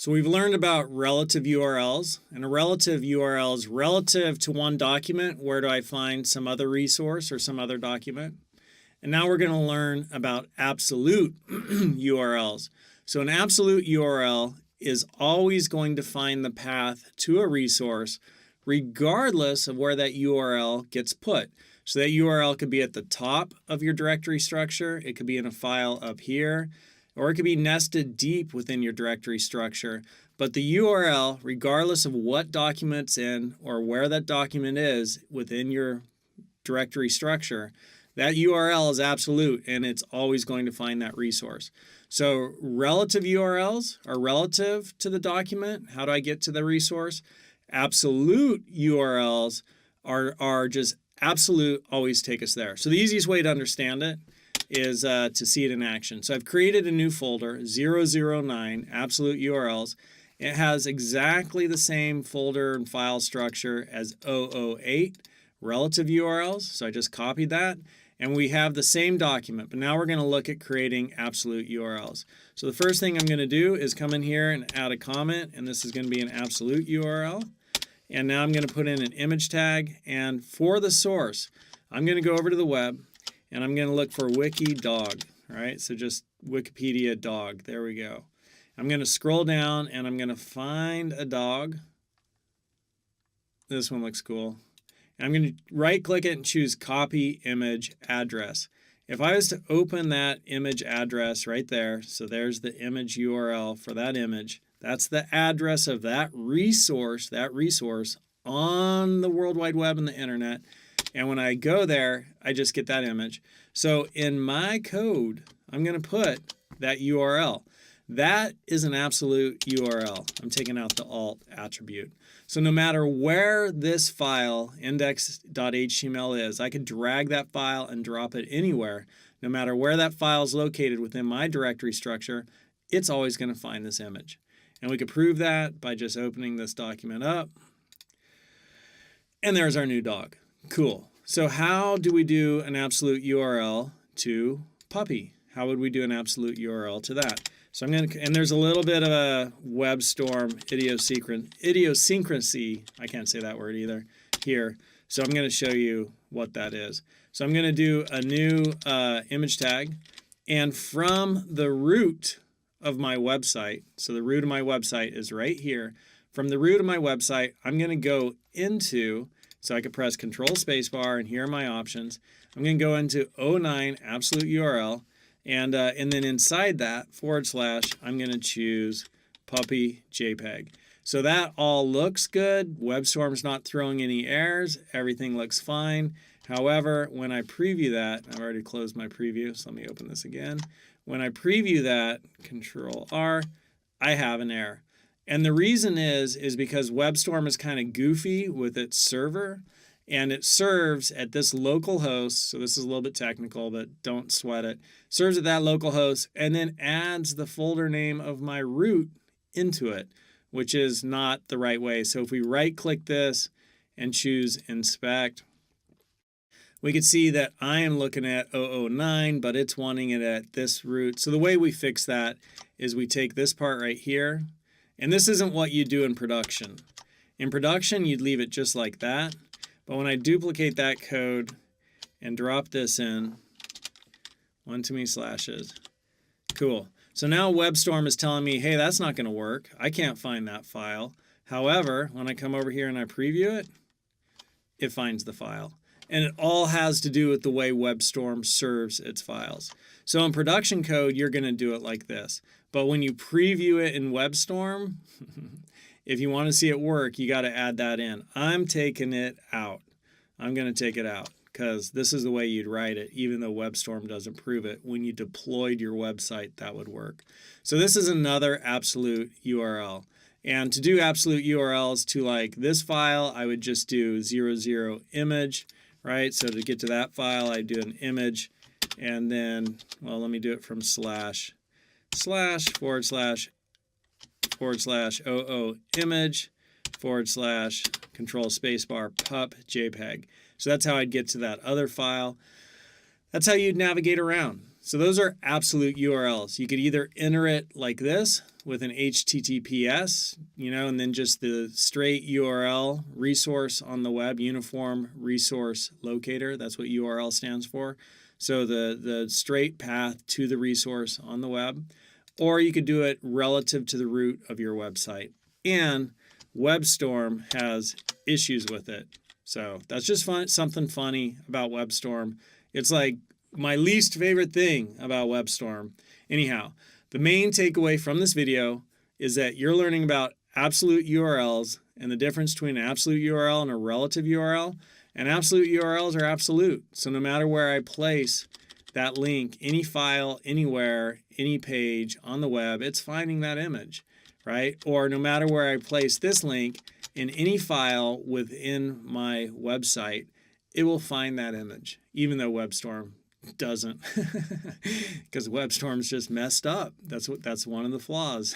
So we've learned about relative URLs, and a relative URL is relative to one document. Where do I find some other resource or some other document? And now we're going to learn about absolute URLs. So an absolute URL is always going to find the path to a resource regardless of where that URL gets put. So that URL could be at the top of your directory structure, it could be in a file up here, or it could be nested deep within your directory structure. But the URL, regardless of what document it's in or where that document is within your directory structure, that URL is absolute and it's always going to find that resource. So relative URLs are relative to the document. How do I get to the resource? Absolute URLs are just absolute, always take us there. So the easiest way to understand it is to see it in action. So I've created a new folder, 009, absolute URLs. It has exactly the same folder and file structure as 008, relative URLs. So I just copied that. And we have the same document, but now we're going to look at creating absolute URLs. So the first thing I'm going to do is come in here and add a comment, and this is going to be an absolute URL. And now I'm going to put in an image tag, and for the source, I'm going to go over to the web, and I'm going to look for wiki dog, right? So just Wikipedia dog, there we go. I'm going to scroll down, and I'm going to find a dog. This one looks cool. I'm going to right click it and choose copy image address. If I was to open that image address right there, so there's the image URL for that image, that's the address of that resource on the World Wide Web and the internet. And when I go there, I just get that image. So in my code, I'm going to put that URL. That is an absolute URL. I'm taking out the alt attribute. So no matter where this file, index.html is, I could drag that file and drop it anywhere. No matter where that file is located within my directory structure, it's always going to find this image. And we could prove that by just opening this document up. And there's our new dog. Cool. So how do we do an absolute URL to puppy? How would we do an absolute URL to that? So I'm going to, and there's a little bit of a WebStorm idiosyncrasy, I can't say that word either, here. So I'm going to show you what that is. So I'm going to do a new image tag, and from the root of my website, so the root of my website is right here. From the root of my website, I'm going to go into, so I could press Control Spacebar, and here are my options. I'm going to go into 09 absolute URL. And then inside that, / I'm going to choose puppy JPEG. So that all looks good. WebStorm's not throwing any errors. Everything looks fine. However, when I preview that, I've already closed my preview, so let me open this again. When I preview that, Control R, I have an error. And the reason is because WebStorm is kind of goofy with its server. And it serves at this local host, so this is a little bit technical, but don't sweat it. Serves at that local host and then adds the folder name of my root into it, which is not the right way. So if we right-click this and choose Inspect, we can see that I am looking at 009, but it's wanting it at this root. So the way we fix that is we take this part right here, and this isn't what you do in production. In production, you'd leave it just like that. But when I duplicate that code and drop this in, one too many slashes, cool. So now WebStorm is telling me, hey, that's not going to work. I can't find that file. However, when I come over here and I preview it, it finds the file. And it all has to do with the way WebStorm serves its files. So in production code, you're going to do it like this. But when you preview it in WebStorm, if you want to see it work, you got to add that in. I'm taking it out. I'm going to take it out because this is the way you'd write it, even though WebStorm doesn't prove it. When you deployed your website, that would work. So this is another absolute URL. And to do absolute URLs to like this file, I would just do 00 image, right? So to get to that file, I do an image. And then, well, let me do it from / //00 image / Control Spacebar pup JPEG. So that's how I'd get to that other file. That's how you'd navigate around. So those are absolute URLs. You could either enter it like this with an HTTPS, and then just the straight URL, resource on the web, uniform resource locator. That's what URL stands for. So the straight path to the resource on the web. Or you could do it relative to the root of your website. And WebStorm has issues with it. So that's just something funny about WebStorm. It's like my least favorite thing about WebStorm. Anyhow, the main takeaway from this video is that you're learning about absolute URLs and the difference between an absolute URL and a relative URL. And absolute URLs are absolute. So no matter where I place that link, any file, anywhere, any page on the web, it's finding that image, right? Or no matter where I place this link in any file within my website, it will find that image, even though WebStorm doesn't, because WebStorm's just messed up. That's one of the flaws.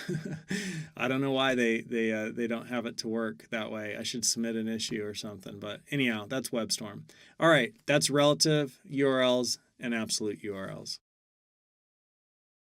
I don't know why they don't have it to work that way. I should submit an issue or something. But anyhow, that's WebStorm. All right, that's relative URLs and absolute URLs.